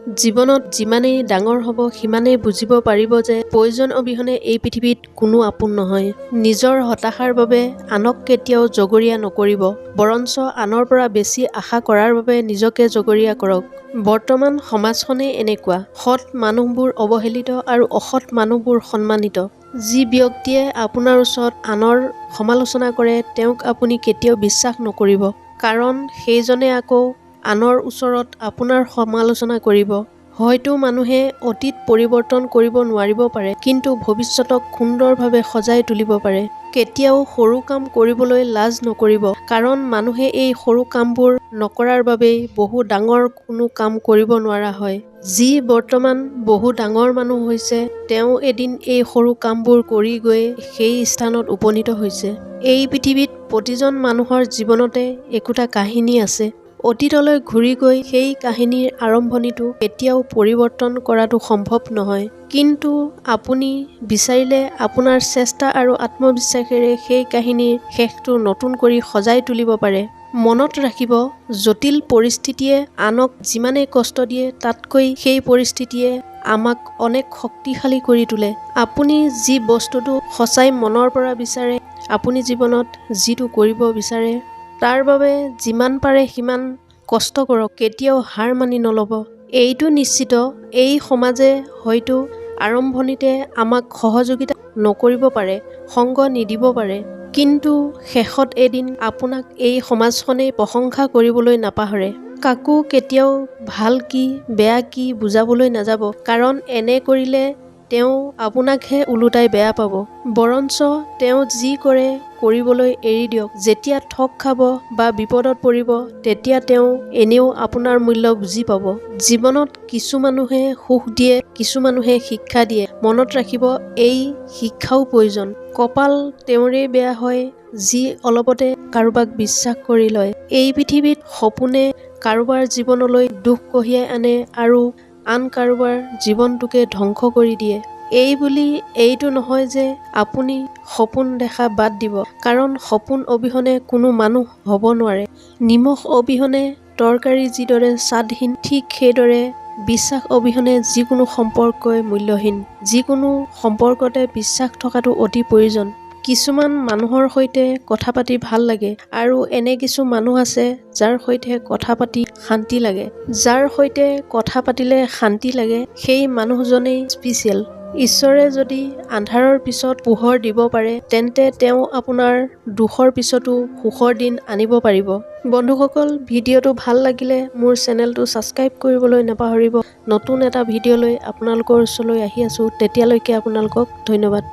জীৱনত যিমানেই ডাঙৰ হ'ব সিমানেই বুজিব পাৰিব যে প্ৰয়োজন অবিহনে এই পৃথিৱীত কোনো আপোন নহয়। নিজৰ হতাশাৰ বাবে আনক কেতিয়াও জগৰীয়া নকৰিব, বৰঞ্চ আনৰ পৰা বেছি আশা কৰাৰ বাবে নিজকে জগৰীয়া কৰক। বৰ্তমান সমাজখনেই এনেকুৱা, সৎ মানুহবোৰ অৱহেলিত আৰু অসৎ মানুহবোৰ সন্মানিত। যি ব্যক্তিয়ে আপোনাৰ ওচৰত আনৰ সমালোচনা কৰে তেওঁক আপুনি কেতিয়াও বিশ্বাস নকৰিব, কাৰণ সেইজনে আকৌ আনৰ ওচৰত আপোনাৰ সমালোচনা কৰিব। হয়তো মানুহে অতীত পৰিৱৰ্তন কৰিব নোৱাৰিব পাৰে, কিন্তু ভৱিষ্যতক সুন্দৰভাৱে সজাই তুলিব পাৰে। কেতিয়াও সৰু কাম কৰিবলৈ লাজ নকৰিব, কাৰণ মানুহে এই সৰু কামবোৰ নকৰাৰ বাবেই বহু ডাঙৰ কোনো কাম কৰিব নোৱাৰা হয়। যি বৰ্তমান বহু ডাঙৰ মানুহ হৈছে, তেওঁ এদিন এই সৰু কামবোৰ কৰি গৈ সেই স্থানত উপনীত হৈছে। এই পৃথিৱীত প্ৰতিজন মানুহৰ জীৱনতে একোটা কাহিনী আছে। অতীতলৈ ঘূৰি গৈ সেই কাহিনীৰ আৰম্ভণিটো কেতিয়াও পৰিৱৰ্তন কৰাটো সম্ভৱ নহয়, কিন্তু আপুনি বিচাৰিলে আপোনাৰ চেষ্টা আৰু আত্মবিশ্বাসেৰে সেই কাহিনীৰ শেষটো নতুন কৰি সজাই তুলিব পাৰে। মনত ৰাখিব, জটিল পৰিস্থিতিয়ে আনক যিমানেই কষ্ট দিয়ে তাতকৈ সেই পৰিস্থিতিয়ে আমাক অনেক শক্তিশালী কৰি তোলে। আপুনি যি বস্তুটো সঁচাই মনৰ পৰা বিচাৰে, আপুনি জীৱনত যিটো কৰিব বিচাৰে তাৰ বাবে যিমান পাৰে সিমান কষ্ট কৰক, কেতিয়াও হাৰ মানি নল'ব। এইটো নিশ্চিত, এই সমাজে হয়তো আৰম্ভণিতে আমাক সহযোগিতা নকৰিব পাৰে, সংগ নিদিব পাৰে, কিন্তু শেষত এদিন আপোনাক এই সমাজখনেই প্ৰশংসা কৰিবলৈ নাপাহৰে। কাকো কেতিয়াও ভাল কি বেয়া কি বুজাবলৈ নাযাব, কাৰণ এনে কৰিলে তেওঁ আপোনাকহে ওলোটাই বেয়া পাব। বৰঞ্চ তেওঁ যি কৰে কৰিবলৈ এৰি দিয়ক। যেতিয়া ঠগ খাব বা বিপদত পৰিব তেতিয়া তেওঁ এনেও আপোনাৰ মূল্য বুজি পাব। জীৱনত কিছু মানুহে সুখ দিয়ে, কিছু মানুহে শিক্ষা দিয়ে। মনত ৰাখিব, এই শিক্ষাও প্ৰয়োজন। কপাল তেওঁৰে বেয়া হয় যি অলপতে কাৰোবাক বিশ্বাস কৰি লয়। এই পৃথিৱীত সপোনে কাৰোবাৰ জীৱনলৈ দুখ কঢ়িয়াই আনে আৰু আন কাৰোবাৰ জীৱনটোকে ধ্বংস কৰি দিয়ে। এই বুলি এইটো নহয় যে আপুনি সপোন দেখা বাদ দিব, কাৰণ সপোন অবিহনে কোনো মানুহ হ'ব নোৱাৰে। নিমখ অবিহনে তৰকাৰী যিদৰে স্বাদহীন, ঠিক সেইদৰে বিশ্বাস অবিহনে যিকোনো সম্পৰ্কই মূল্যহীন। যিকোনো সম্পৰ্কতে বিশ্বাস থকাটো অতি প্ৰয়োজন। কিছুমান মানুহৰ সৈতে কথা পাতি ভাল লাগে আৰু এনে কিছু মানুহ আছে যাৰ সৈতে কথা পাতি শান্তি লাগে। যাৰ সৈতে কথা পাতিলে শান্তি লাগে সেই মানুহজনেই স্পেচিয়েল। ঈশ্বৰে যদি আন্ধাৰৰ পিছত পোহৰ দিব পাৰে, তেন্তে তেওঁ আপোনাৰ দুখৰ পিছতো সুখৰ দিন আনিব পাৰিব। বন্ধুসকল, ভিডিঅ'টো ভাল লাগিলে মোৰ চেনেলটো ছাবস্ক্ৰাইব কৰিবলৈ নাপাহৰিব। নতুন এটা ভিডিঅ' লৈ আপোনালোকৰ ওচৰলৈ আহি আছোঁ, তেতিয়ালৈকে আপোনালোকক ধন্যবাদ।